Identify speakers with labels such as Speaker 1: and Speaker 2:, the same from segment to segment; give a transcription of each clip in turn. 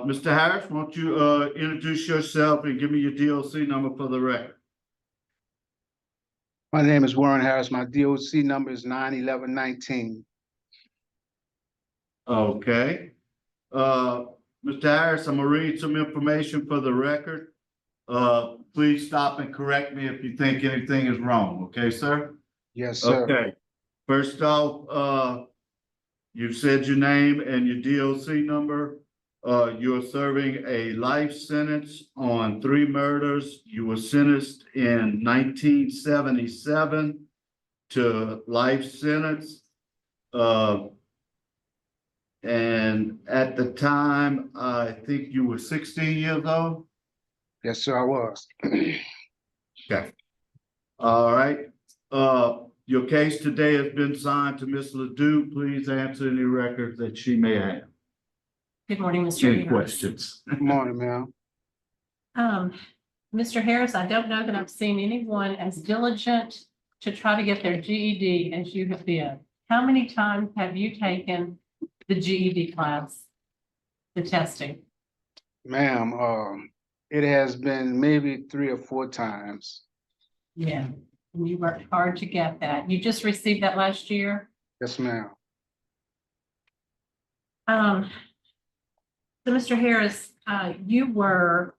Speaker 1: Mr. Harris, won't you introduce yourself and give me your DOC number for the record?
Speaker 2: My name is Warren Harris. My DOC number is 91119.
Speaker 1: Okay. Mr. Harris, I'm gonna read some information for the record. Please stop and correct me if you think anything is wrong, okay, sir?
Speaker 2: Yes, sir.
Speaker 1: Okay. First off, you've said your name and your DOC number. You're serving a life sentence on 3 murders. You were sentenced in 1977 to life sentence. And at the time, I think you were 16 years old.
Speaker 2: Yes, sir, I was.
Speaker 1: Okay. All right. Your case today has been signed to Ms. Ledoux. Please answer any records that she may have.
Speaker 3: Good morning, Mr.
Speaker 1: Any
Speaker 3: Harris.
Speaker 1: questions?
Speaker 2: Good morning, ma'am.
Speaker 3: Mr. Harris, I don't know that I've seen anyone as diligent to try to get their GED as you have been. How many times have you taken the GED class, the testing?
Speaker 2: Ma'am, it has been maybe 3 or 4 times.
Speaker 3: Yeah, and you worked hard to get that. You just received that last year?
Speaker 2: Yes, ma'am.
Speaker 3: So Mr. Harris, you were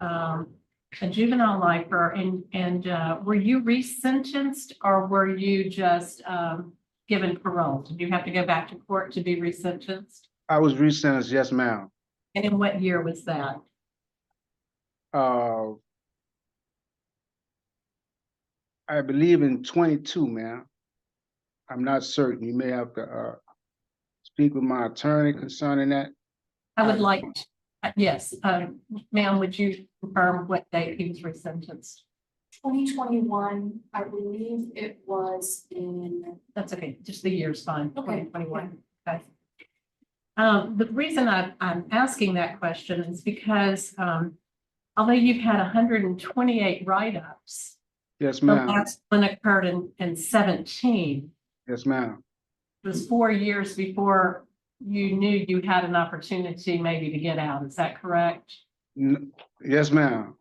Speaker 3: a juvenile lifer, and were you resentenced or were you just given parole? Did you have to go back to court to be resentenced?
Speaker 2: I was resentenced, yes, ma'am.
Speaker 3: And in what year was that?
Speaker 2: I believe in 22, ma'am. I'm not certain. You may have to speak with my attorney concerning that.
Speaker 3: I would like, yes, ma'am, would you confirm what date he was resentenced?
Speaker 4: 2021, I believe it was in.
Speaker 3: That's okay, just the year's fine,
Speaker 4: Okay.
Speaker 3: 2021, okay. The reason I'm asking that question is because although you've had 128 write-ups,
Speaker 2: Yes,
Speaker 3: the
Speaker 2: ma'am.
Speaker 3: last one occurred in 17.
Speaker 2: Yes, ma'am.
Speaker 3: It was 4 years before you knew you had an opportunity maybe to get out. Is that correct?
Speaker 2: Yes, ma'am.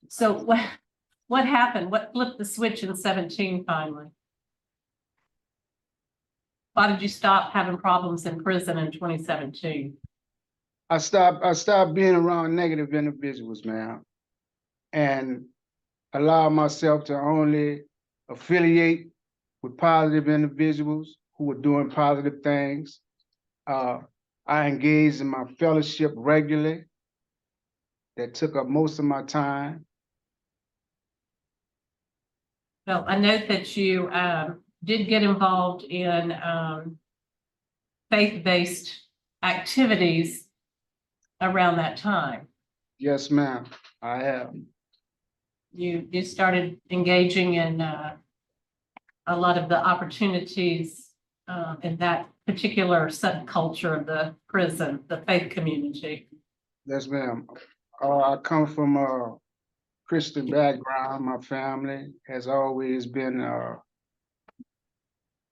Speaker 3: So what happened? What flipped the switch in 17 finally? Why did you stop having problems in prison in 2017?
Speaker 2: I stopped being around negative individuals, ma'am, and allow myself to only affiliate with positive individuals who were doing positive things. I engaged in my fellowship regularly. That took up most of my time.
Speaker 3: Well, I note that you did get involved in faith-based activities around that time.
Speaker 2: Yes, ma'am, I have.
Speaker 3: You started engaging in a lot of the opportunities in that particular subculture of the prison, the faith community.
Speaker 2: Yes, ma'am. I come from a Christian background. My family has always been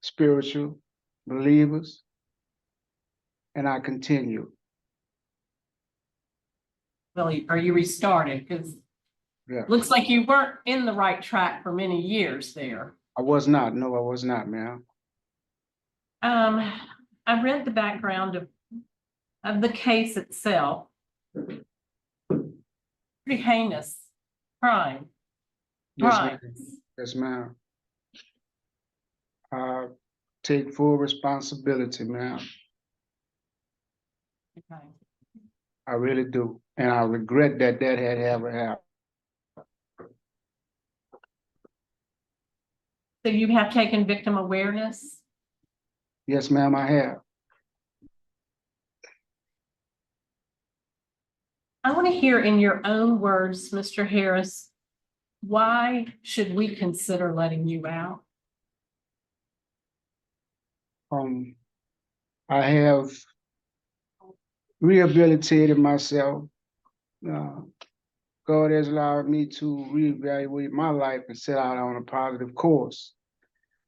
Speaker 2: spiritual believers, and I continue.
Speaker 3: Well, are you restarted? Because
Speaker 2: Yeah,
Speaker 3: looks like you weren't in the right track for many years there.
Speaker 2: I was not. No, I was not, ma'am.
Speaker 3: I read the background of the case itself. Pretty heinous crime.
Speaker 2: Yes,
Speaker 3: Crimes.
Speaker 2: ma'am. Yes, ma'am. I take full responsibility, ma'am.
Speaker 3: Okay.
Speaker 2: I really do. And I regret that had ever happened.
Speaker 3: So you have taken victim awareness.
Speaker 2: Yes, ma'am, I have.
Speaker 3: I want to hear in your own words, Mr. Harris, why should we consider letting you out?
Speaker 2: I have rehabilitated myself. God has allowed me to reevaluate my life and set out on a positive course.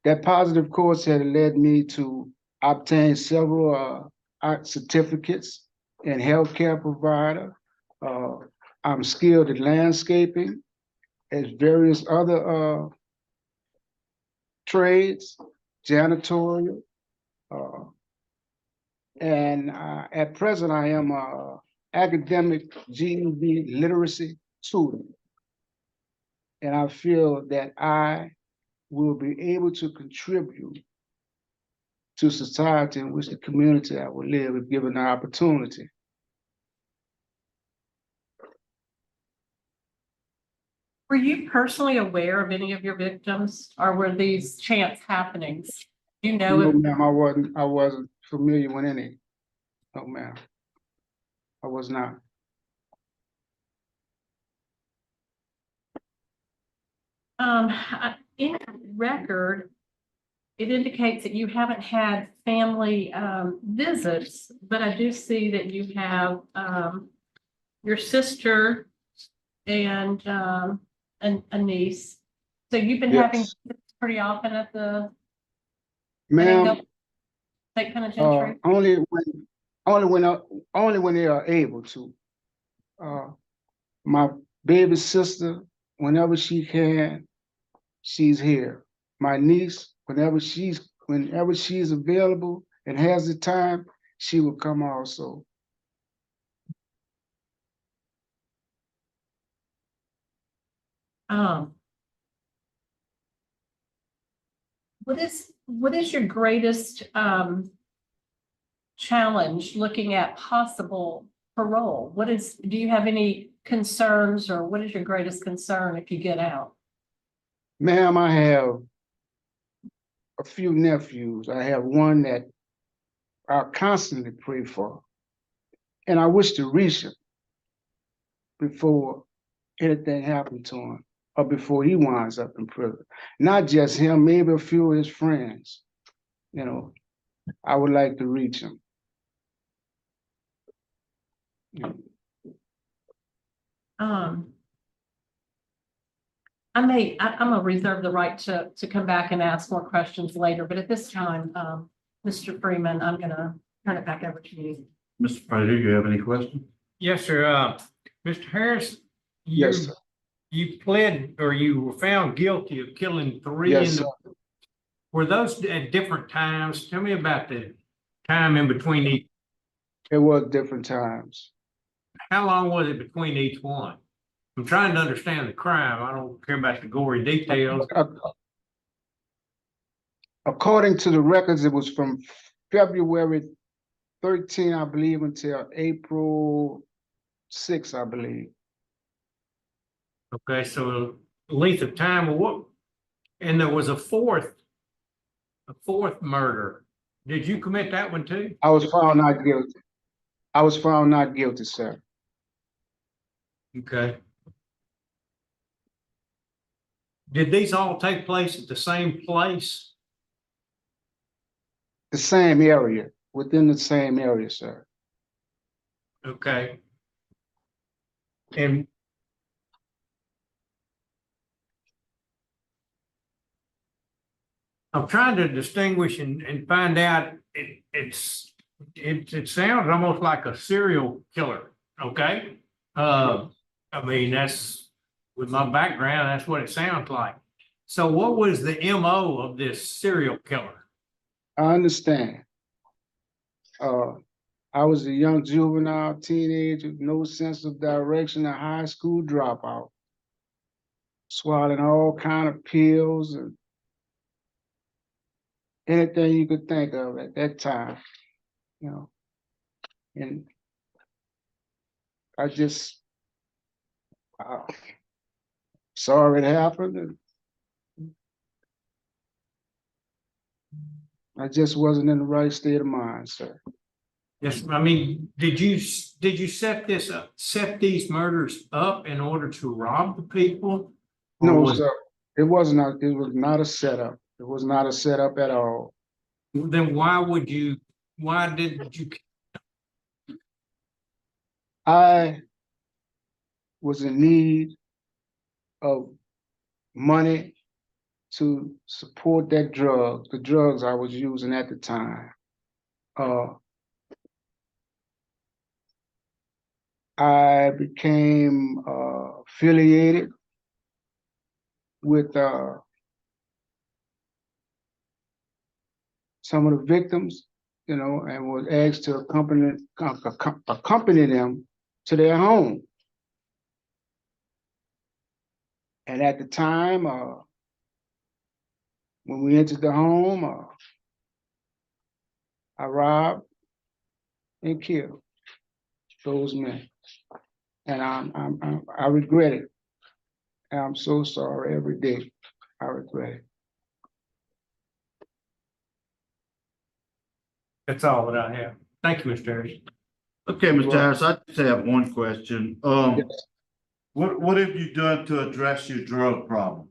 Speaker 2: That positive course had led me to obtain several art certificates and healthcare provider. I'm skilled at landscaping, as various other trades, janitorial. Uh, and at present, I am a academic GED literacy tutor. And I feel that I will be able to contribute to society in which the community I will live if given the opportunity.
Speaker 3: Were you personally aware of any of your victims, or were these chance happenings? You know,
Speaker 2: No,
Speaker 3: if
Speaker 2: ma'am, I wasn't familiar with any. No, ma'am. I was not.
Speaker 3: in the record, it indicates that you haven't had family visits, but I do see that you have your sister and a niece. So you've been having
Speaker 2: Yes.
Speaker 3: visits pretty often at the
Speaker 2: Ma'am,
Speaker 3: state penitentiary.
Speaker 2: only when they are able to. My baby sister, whenever she can, she's here. My niece, whenever she's available and has the time, she will come also.
Speaker 3: Um, what is your greatest challenge looking at possible parole? Do you have any concerns, or what is your greatest concern if you get out?
Speaker 2: Ma'am, I have a few nephews. I have one that I constantly pray for, and I wish to reach him before anything happened to him or before he winds up in prison. Not just him, maybe a few of his friends. You know, I would like to reach him.
Speaker 3: Um, I'm gonna reserve the right to come back and ask more questions later, but at this time, Mr. Freeman, I'm gonna turn it back over to you.
Speaker 1: Mr. Prater, you have any questions?
Speaker 5: Yes, sir. Mr. Harris,
Speaker 2: Yes, sir.
Speaker 5: you pled or you were found guilty of killing three
Speaker 2: Yes, sir.
Speaker 5: were those at different times? Tell me about the time in between each.
Speaker 2: It was different times.
Speaker 5: How long was it between each one? I'm trying to understand the crime. I don't care about the gory details.
Speaker 2: According to the records, it was from February 13, I believe, until April 6, I believe.
Speaker 5: Okay, so length of time, and there was a fourth murder. Did you commit that one too?
Speaker 2: I was found not guilty. I was found not guilty, sir.
Speaker 5: Okay. Did these all take place at the same place?
Speaker 2: The same area, within the same area, sir.
Speaker 5: Okay. And I'm trying to distinguish and find out, it sounds almost like a serial killer, okay? I mean, that's, with my background, that's what it sounds like. So what was the MO of this serial killer?
Speaker 2: I understand. I was a young juvenile, teenager, no sense of direction, a high school dropout, swallowing all kind of pills and anything you could think of at that time, you know. And I just saw it happen, and I just wasn't in the right state of mind, sir.
Speaker 5: Yes, I mean, did you set these murders up in order to rob the people? Or
Speaker 2: No,
Speaker 5: was-
Speaker 2: sir. It was not a setup. It was not a setup at all.
Speaker 5: Then why didn't you?
Speaker 2: I was in need of money to support the drugs I was using at the time. I became affiliated with some of the victims, you know, and was asked to accompany them to their home. And at the time, when we entered the home, I robbed and killed those men, and I regret it. And I'm so sorry every day. I regret it.
Speaker 5: That's all that I have. Thank you, Mr. Harris.
Speaker 1: Okay, Mr. Harris, I just have one question. What have you done to address your drug problem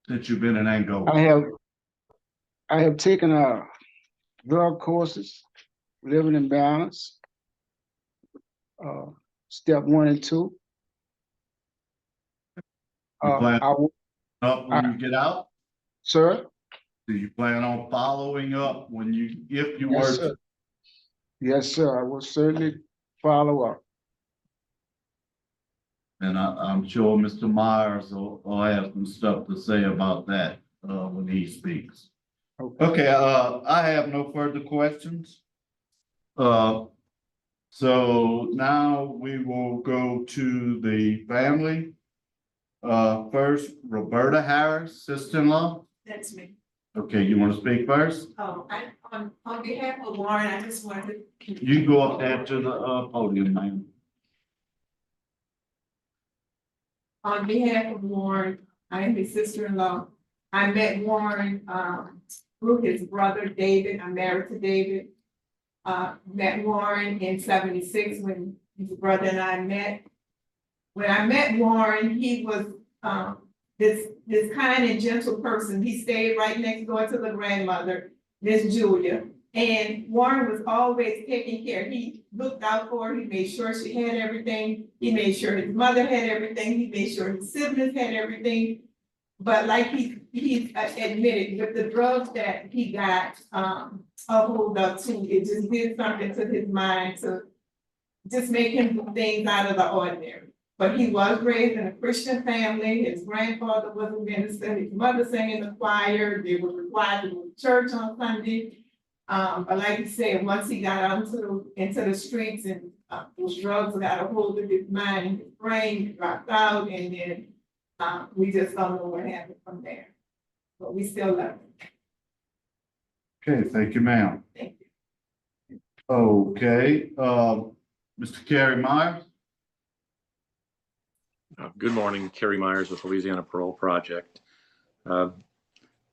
Speaker 1: since you've been in Angola?
Speaker 2: I have taken drug courses, living in balance, step 1 and 2.
Speaker 1: You plan
Speaker 2: I,
Speaker 1: up when you get out?
Speaker 2: sir?
Speaker 1: Do you plan on following up when if you
Speaker 2: Yes,
Speaker 1: were?
Speaker 2: sir. Yes, sir. I will certainly follow up.
Speaker 1: And I'm sure Mr. Myers will have some stuff to say about that, when he speaks. Okay, I have no further questions. So now we will go to the family. First, Roberta Harris, sister-in-law.
Speaker 6: That's me.
Speaker 1: Okay, you want to speak first?
Speaker 6: On behalf of Warren, I just wanted to.
Speaker 1: You can go up there to the podium, ma'am.
Speaker 6: On behalf of Warren, I am his sister-in-law. I met Warren, through his brother David. I'm married to David. Met Warren in '76 when his brother and I met. When I met Warren, he was, this kind and gentle person. He stayed right next door to the grandmother, Miss Julia. And Warren was always taking care. He looked out for her. He made sure she had everything. He made sure his mother had everything. He made sure his siblings had everything. But like he admitted, with the drugs that he got a hold of too, it just did something to his mind to just make him do things out of the ordinary. But he was raised in a Christian family. His grandfather was a minister. His mother sang in the choir. They were required to go to church on Sunday. But like you said, once he got out into the streets and those drugs got a hold of his mind and his brain, he dropped out, and then we just don't know what happened from there. But we still love him.
Speaker 1: Okay, thank you, ma'am.
Speaker 6: Thank you.
Speaker 1: Okay, Mr. Kerry Myers.
Speaker 7: Good morning, Kerry Myers with Louisiana Parole Project.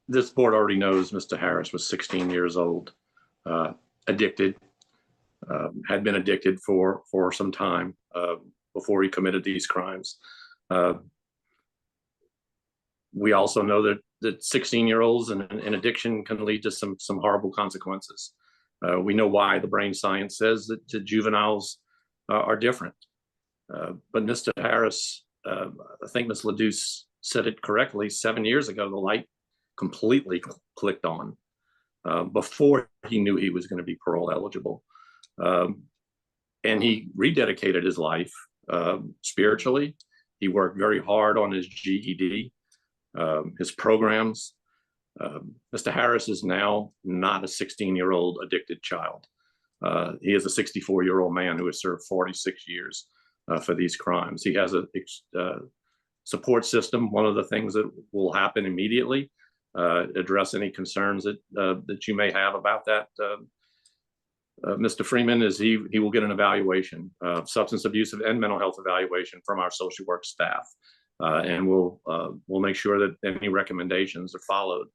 Speaker 7: This board already knows Mr. Harris was 16 years old, addicted, had been addicted for some time before he committed these crimes. We also know that 16-year-olds and addiction can lead to some horrible consequences. We know why the brain science says that juveniles are different. But Mr. Harris, I think Ms. LaDuce said it correctly, 7 years ago, the light completely clicked on before he knew he was going to be parole eligible. And he rededicated his life spiritually. He worked very hard on his GED, his programs. Mr. Harris is now not a 16-year-old addicted child. He is a 64-year-old man who has served 46 years for these crimes. He has a support system. One of the things that will happen immediately, address any concerns that you may have about that, Mr. Freeman, is he will get an evaluation, substance abuse and mental health evaluation from our social work staff. And we'll make sure that any recommendations are followed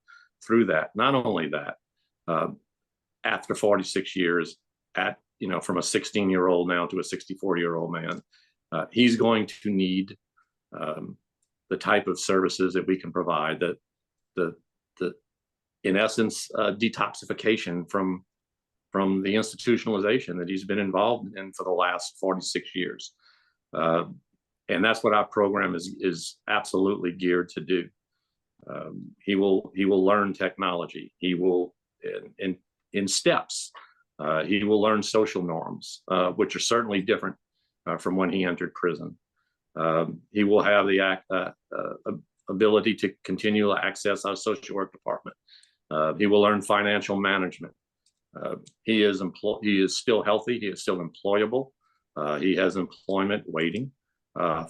Speaker 7: through that. Not only that, after 46 years, from a 16-year-old now to a 64-year-old man, he's going to need the type of services that we can provide, that the in essence detoxification from the institutionalization that he's been involved in for the last 46 years. And that's what our program is absolutely geared to do. He will learn technology. He will, in steps, he will learn social norms, which are certainly different from when he entered prison. He will have the ability to continue to access our social work department. He will learn financial management. He is still healthy. He is still employable. He has employment waiting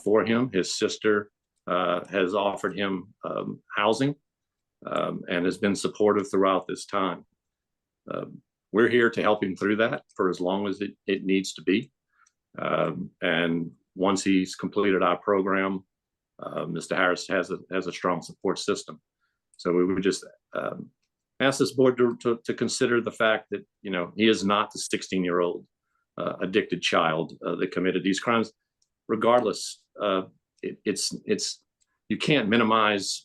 Speaker 7: for him. His sister has offered him housing and has been supportive throughout this time. We're here to help him through that for as long as it needs to be. And once he's completed our program, Mr. Harris has a strong support system. So we would just ask this board to consider the fact that, you know, he is not the 16-year-old addicted child that committed these crimes. Regardless, you can't minimize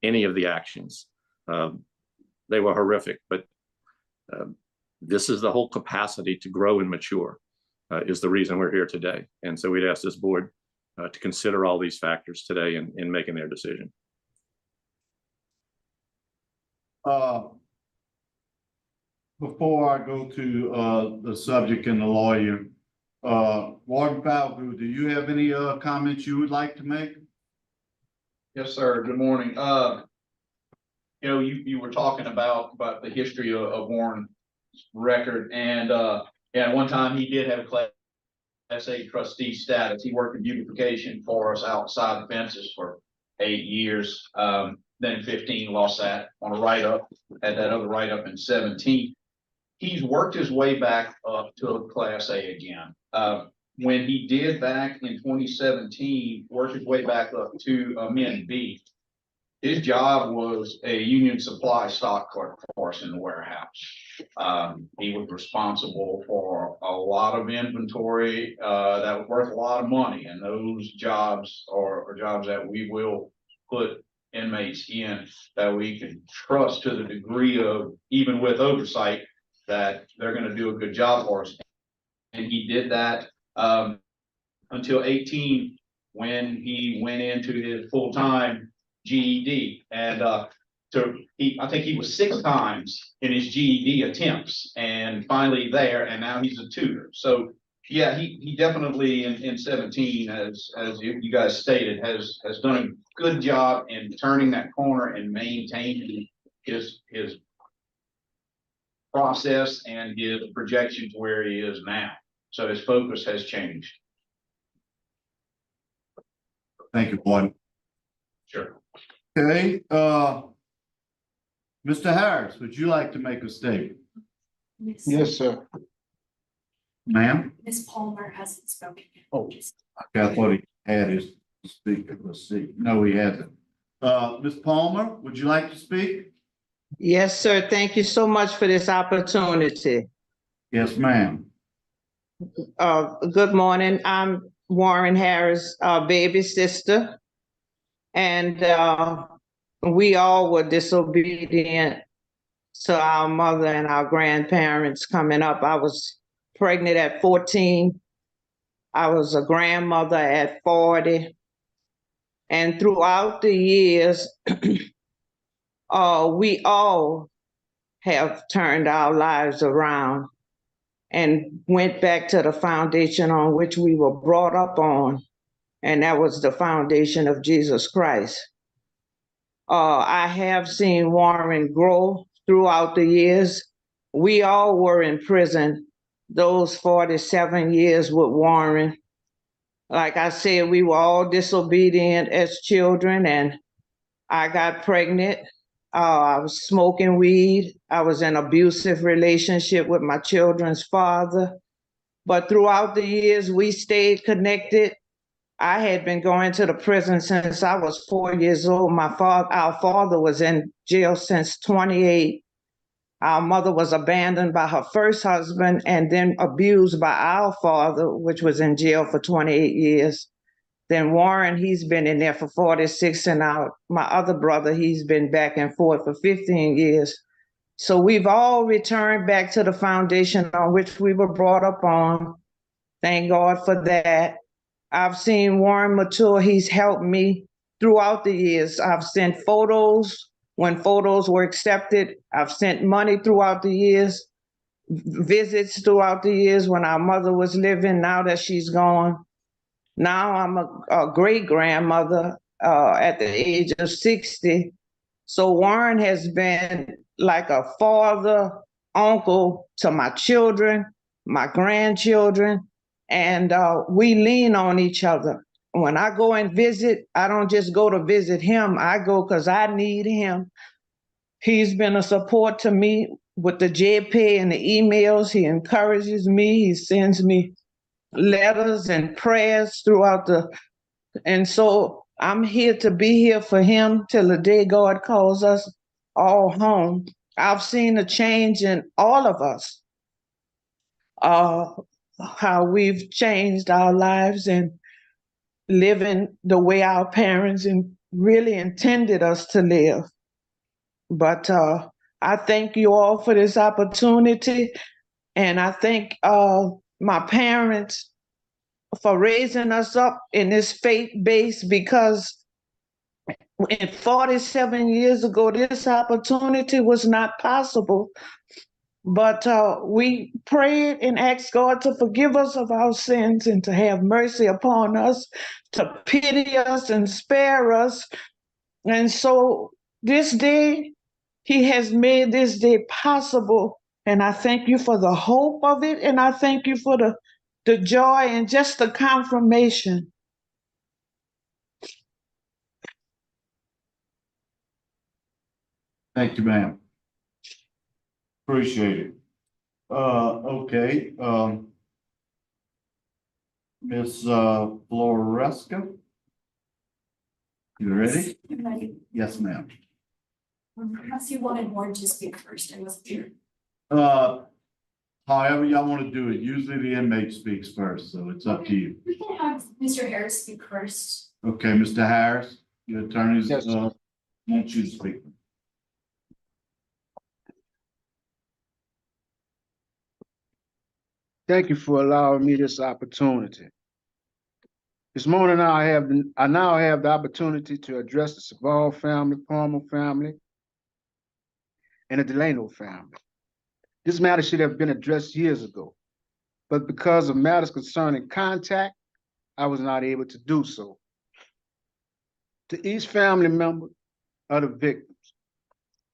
Speaker 7: any of the actions. They were horrific, but this is the whole capacity to grow and mature is the reason we're here today. And so we'd ask this board to consider all these factors today in making their decision.
Speaker 1: Before I go to the subject and the lawyer, Warden Falco, do you have any comments you would like to make?
Speaker 8: Yes, sir. Good morning. You know, you were talking about the history of Warren's record, and at one time he did have Class A trustee status. He worked in beautification for us outside the fences for 8 years. Then 15, lost that on a write-up, had that other write-up in 17. He's worked his way back up to a Class A again. When he did back in 2017, worked his way back up to a Min B. His job was a union supply stock clerk for us in the warehouse. He was responsible for a lot of inventory that was worth a lot of money, and those jobs are jobs that we will put inmates in that we can trust to the degree of, even with oversight, that they're going to do a good job for us. And he did that until 18, when he went into his full-time GED. And I think he was 6 times in his GED attempts, and finally there, and now he's a tutor. So yeah, he definitely in 17, as you guys stated, has done a good job in turning that corner and maintaining his process and his projection to where he is now. So his focus has changed.
Speaker 1: Thank you, Warden.
Speaker 8: Sure.
Speaker 1: Okay, Mr. Harris, would you like to make a statement?
Speaker 2: Yes, sir.
Speaker 1: Ma'am?
Speaker 4: Ms. Palmer hasn't spoken yet.
Speaker 1: Oh. Okay, I thought he had his speaker. Let's see. No, he hasn't. Ms. Palmer, would you like to speak?
Speaker 9: Yes, sir. Thank you so much for this opportunity.
Speaker 1: Yes, ma'am.
Speaker 9: Good morning. I'm Warren Harris' baby sister, and we all were disobedient to our mother and our grandparents coming up. I was pregnant at 14. I was a grandmother at 40. And throughout the years, we all have turned our lives around and went back to the foundation on which we were brought up on, and that was the foundation of Jesus Christ. I have seen Warren grow throughout the years. We all were in prison those 47 years with Warren. Like I said, we were all disobedient as children, and I got pregnant. I was smoking weed. I was in an abusive relationship with my children's father. But throughout the years, we stayed connected. I had been going to the prison since I was 4 years old. Our father was in jail since 28. Our mother was abandoned by her first husband and then abused by our father, which was in jail for 28 years. Then Warren, he's been in there for 46, and my other brother, he's been back and forth for 15 years. So we've all returned back to the foundation on which we were brought up on. Thank God for that. I've seen Warren mature. He's helped me throughout the years. I've sent photos when photos were accepted. I've sent money throughout the years. visits throughout the years when our mother was living, now that she's gone. Now I'm a great grandmother at the age of 60. So Warren has been like a father, uncle to my children, my grandchildren, and we lean on each other. When I go and visit, I don't just go to visit him. I go because I need him. He's been a support to me with the JPay and the emails. He encourages me. He sends me letters and prayers throughout and so I'm here to be here for him till the day God calls us all home. I've seen a change in all of us, how we've changed our lives and living the way our parents really intended us to live. But I thank you all for this opportunity, and I thank my parents for raising us up in this faith base, because 47 years ago, this opportunity was not possible. But we prayed and asked God to forgive us of our sins and to have mercy upon us, to pity us and spare us. And so this day, He has made this day possible. And I thank you for the hope of it. And I thank you for the joy and just the confirmation.
Speaker 1: Thank you, ma'am. Appreciate it. Okay, Ms. Floresca? You ready?
Speaker 4: I'm ready.
Speaker 1: Yes, ma'am.
Speaker 4: Perhaps you wanted Warren to speak first. I wasn't sure.
Speaker 1: However y'all want to do it. Usually the inmate speaks first, so it's up to you.
Speaker 4: We can have Mr. Harris speak first.
Speaker 1: Okay, Mr. Harris, your attorneys,
Speaker 2: Yes.
Speaker 1: want you to speak.
Speaker 2: Thank you for allowing me this opportunity. This morning, I now have the opportunity to address the Savall family, Palmer family, and the Delano family. This matter should have been addressed years ago, but because of matters concerning contact, I was not able to do so. To each family member of the victims,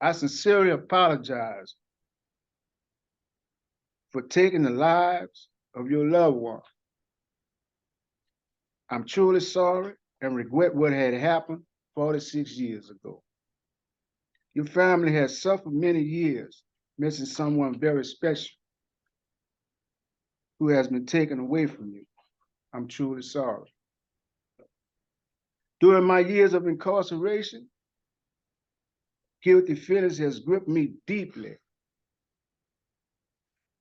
Speaker 2: I sincerely apologize for taking the lives of your loved ones. I'm truly sorry and regret what had happened 46 years ago. Your family has suffered many years missing someone very special who has been taken away from you. I'm truly sorry. During my years of incarceration, guilty feelings has gripped me deeply.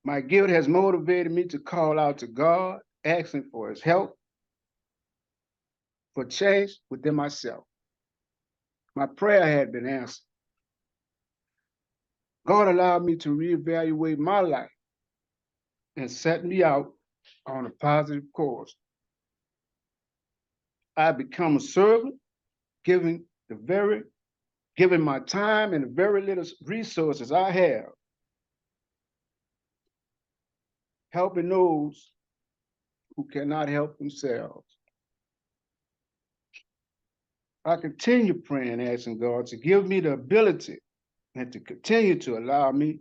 Speaker 2: My guilt has motivated me to call out to God, asking for His help, for change within myself. My prayer had been answered. God allowed me to reevaluate my life and set me out on a positive course. I become a servant, giving my time and the very little resources I have, helping those who cannot help themselves. I continue praying, asking God to give me the ability and to continue to allow me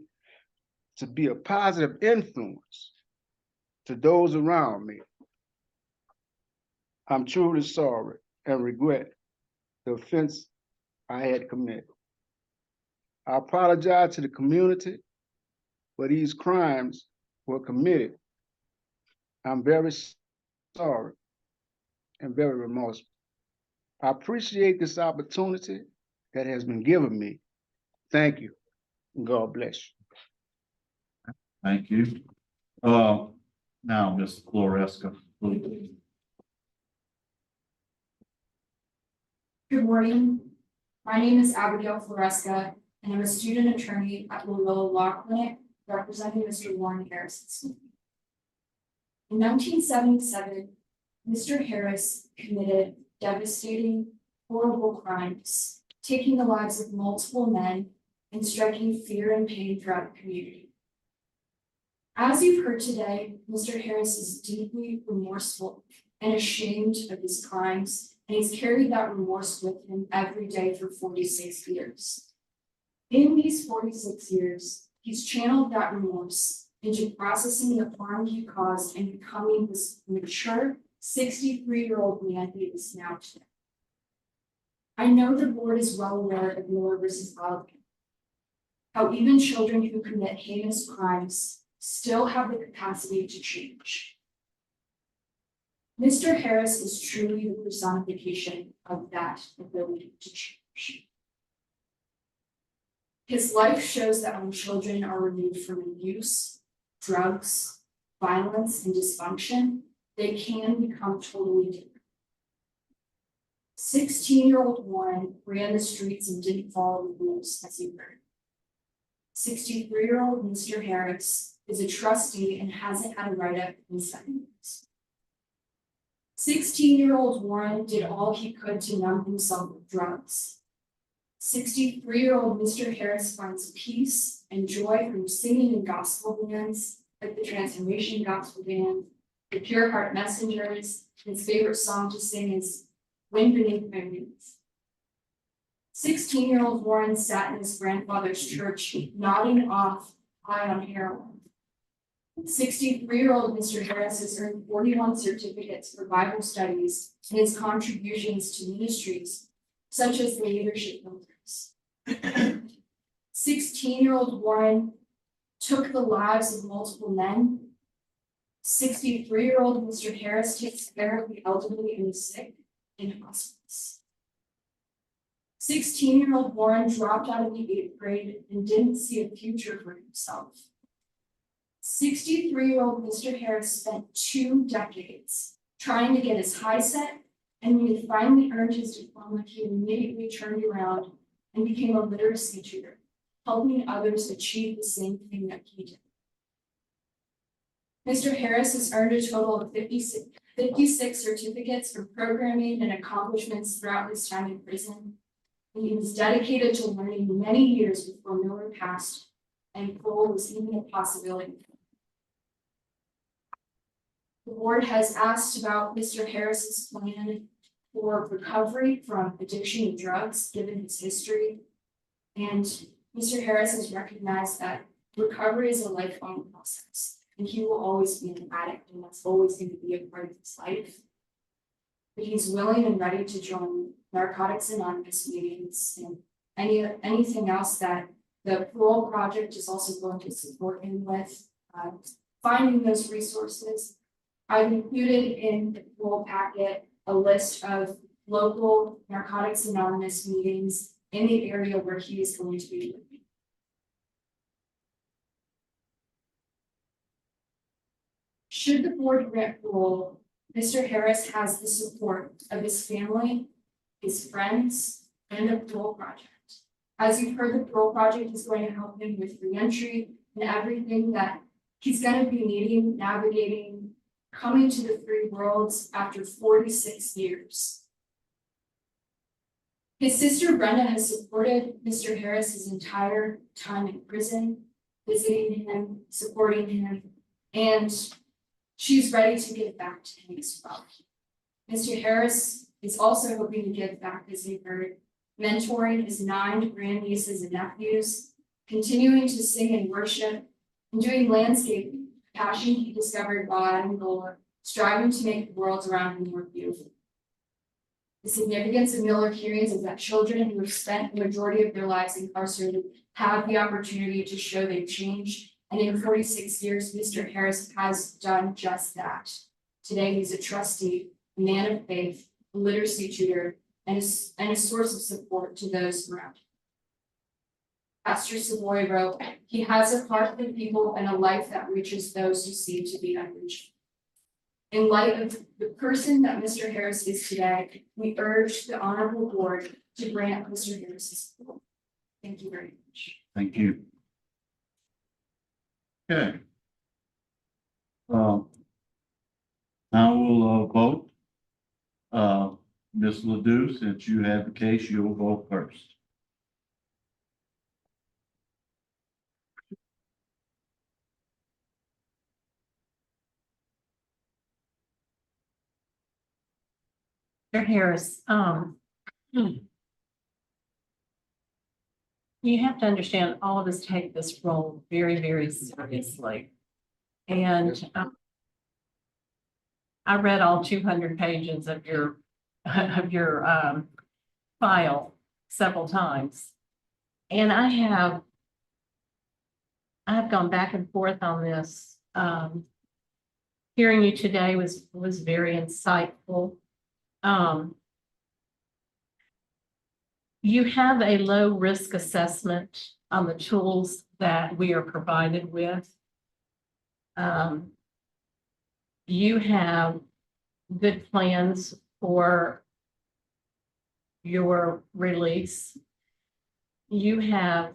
Speaker 2: to be a positive influence to those around me. I'm truly sorry and regret the offense I had committed. I apologize to the community for these crimes were committed. I'm very sorry and very remorseful. I appreciate this opportunity that has been given me. Thank you, and God bless you.
Speaker 1: Thank you. Now, Ms. Floresca, please.
Speaker 4: Good morning. My name is Abigail Floresca, and I'm a student attorney at Loyola Law Clinic, representing Mr. Warren Harris. In 1977, Mr. Harris committed devastating, horrible crimes, taking the lives of multiple men and striking fear and pain throughout the community. As you've heard today, Mr. Harris is deeply remorseful and ashamed of his crimes, and he's carried that remorse with him every day for 46 years. In these 46 years, he's channeled that remorse into processing the harm he caused and becoming this mature 63-year-old man he is now today. I know the board is well aware of Miller versus Alabama, how even children who commit heinous crimes still have the capacity to change. Mr. Harris is truly the personification of that ability to change. His life shows that when children are removed from abuse, drugs, violence, and dysfunction, they can become totally different. 16-year-old Warren ran the streets and didn't follow the rules, as you heard. 63-year-old Mr. Harris is a trustee and hasn't had a write-up in 7 years. 16-year-old Warren did all he could to numb himself with drugs. 63-year-old Mr. Harris finds peace and joy from singing in gospel bands like the Transformation Gospel Band, the Pure Heart Messengers. His favorite song to sing is Wind Beneath My Wings. 16-year-old Warren sat in his grandfather's church, nodding off high on heroin. 63-year-old Mr. Harris has earned 41 certificates for Bible studies and his contributions to ministries, such as the Leadership Builders. 16-year-old Warren took the lives of multiple men. 63-year-old Mr. Harris takes care of the elderly and the sick in hospice. 16-year-old Warren dropped out of the 8th grade and didn't see a future for himself. 63-year-old Mr. Harris spent 2 decades trying to get his high set, and when he finally earned his diploma, he immediately turned around and became a literacy tutor, helping others achieve the same thing that he did. Mr. Harris has earned a total of 56 certificates for programming and accomplishments throughout his time in prison, and he was dedicated to learning many years before Miller passed and parole was even a possibility. The board has asked about Mr. Harris's plan for recovery from addiction to drugs, given his history. And Mr. Harris has recognized that recovery is a lifelong process, and he will always be an addict, and that's always going to be a part of his life. But he's willing and ready to join Narcotics Anonymous meetings and anything else that the Parole Project is also going to support him with, finding those resources. I've included in the parole packet a list of local Narcotics Anonymous meetings in the area where he is going to be living. Should the board grant parole, Mr. Harris has the support of his family, his friends, and the Parole Project. As you've heard, the Parole Project is going to help him with reentry and everything that he's going to be needing, navigating, coming to the free worlds after 46 years. His sister Brenda has supported Mr. Harris his entire time in prison, visiting him, supporting him, and she's ready to give back to him as well. Mr. Harris is also hoping to give back, as you heard, mentoring his 9 grandnieces and nephews, continuing to sing and worship, and doing landscaping, a passion he discovered while at Angola, striving to make the world around him more beautiful. The significance of Miller hearings is that children who have spent the majority of their lives incarcerated have the opportunity to show they've changed. And in 46 years, Mr. Harris has done just that. Today, he's a trustee, a man of faith, a literacy tutor, and a source of support to those around him. Pastor Savoy wrote, "He has a heart for people and a life that reaches those who seem to be unreachable." In light of the person that Mr. Harris is today, we urge the honorable board to grant Mr. Harris's parole. Thank you very much.
Speaker 1: Thank you. Okay. Now we'll vote. Ms. Ledoux, since you have the case, you'll vote first.
Speaker 3: Mr. Harris, you have to understand, all of us take this role very, very seriously. And I read all 200 pages of your file several times. And I've gone back and forth on this. Hearing you today was very insightful. You have a low risk assessment on the tools that we are provided with. You have good plans for your release. You have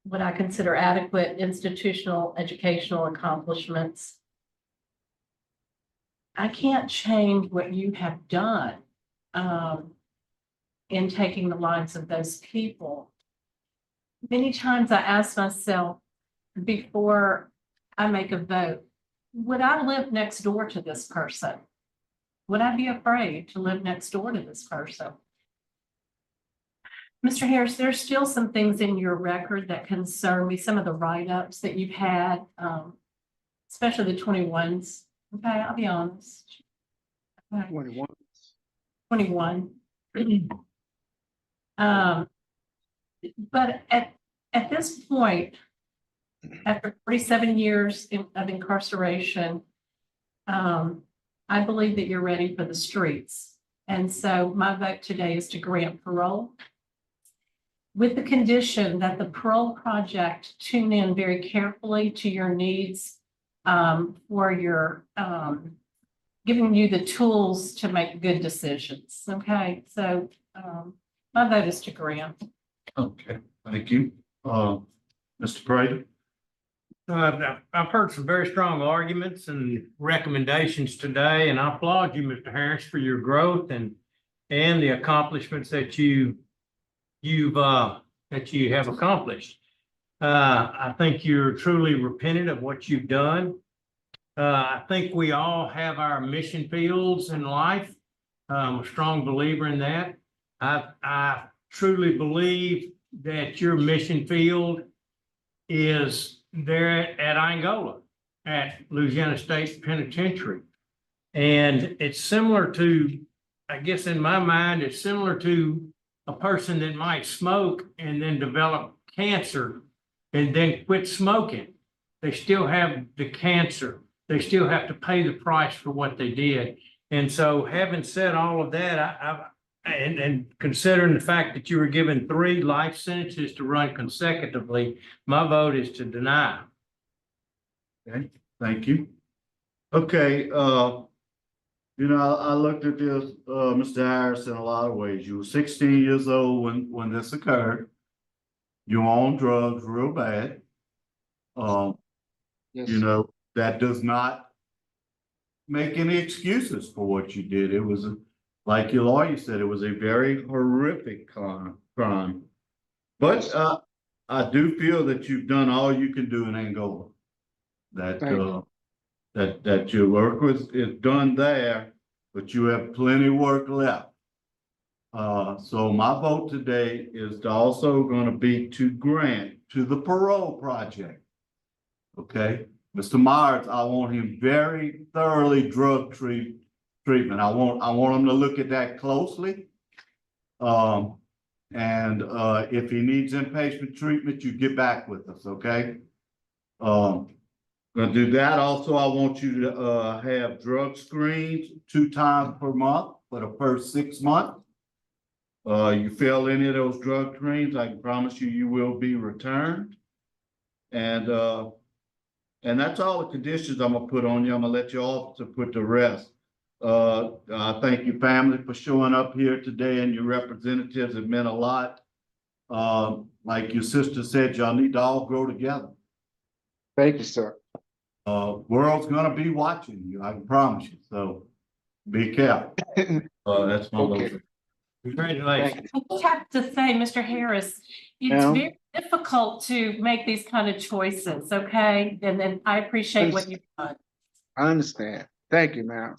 Speaker 3: what I consider adequate institutional educational accomplishments. I can't change what you have done in taking the lives of those people. Many times I ask myself before I make a vote, would I live next door to this person? Would I be afraid to live next door to this person? Mr. Harris, there's still some things in your record that concern me, some of the write-ups that you've had, especially the 21s. Okay, I'll be honest. Okay.
Speaker 2: 21.
Speaker 3: 21. But at this point, after 47 years of incarceration, I believe that you're ready for the streets. And so my vote today is to grant parole, with the condition that the parole project tune in very carefully to your needs for your giving you the tools to make good decisions. Okay, so my vote is to grant.
Speaker 1: Okay, thank you. Mr. Prater?
Speaker 5: I've heard some very strong arguments and recommendations today, and I applaud you, Mr. Harris, for your growth and the accomplishments that you have accomplished. I think you're truly repentant of what you've done. I think we all have our mission fields in life. I'm a strong believer in that. I truly believe that your mission field is there at Angola, at Louisiana State Penitentiary. And it's similar to, I guess in my mind, it's similar to a person that might smoke and then develop cancer and then quit smoking. They still have the cancer. They still have to pay the price for what they did. And so having said all of that, and considering the fact that you were given 3 life sentences to run consecutively, my vote is to deny.
Speaker 1: Okay, thank you. Okay, you know, I looked at this, Mr. Harris, in a lot of ways. You were 16 years old when this occurred. You were on drugs real bad.
Speaker 2: Yes,
Speaker 1: You know, that does not make any excuses for what you did. It was, like your lawyer said, it was a very horrific crime. But I do feel that you've done all you can do in Angola. That
Speaker 2: Thank you.
Speaker 1: that your work is done there, but you have plenty of work left. So my vote today is also going to be to grant to the parole project. Okay, Mr. Myers, I want him very thoroughly drug treatment. I want him to look at that closely. And if he needs inpatient treatment, you get back with us, okay? Gonna do that. Also, I want you to have drug screens 2 times per month for the first 6 months. You fail any of those drug screens, I can promise you, you will be returned. And that's all the conditions I'm gonna put on you. I'm gonna let you off to put the rest. I thank your family for showing up here today, and your representatives have meant a lot. Like your sister said, y'all need to all grow together.
Speaker 2: Thank you, sir.
Speaker 1: World's gonna be watching you, I can promise you, so be careful. That's my
Speaker 2: Okay.
Speaker 1: vote.
Speaker 5: Congratulations.
Speaker 3: I just have to say, Mr. Harris, it's
Speaker 2: Ma'am?
Speaker 3: very difficult to make these kind of choices, okay? And then I appreciate what you've done.
Speaker 2: I understand. Thank you, ma'am.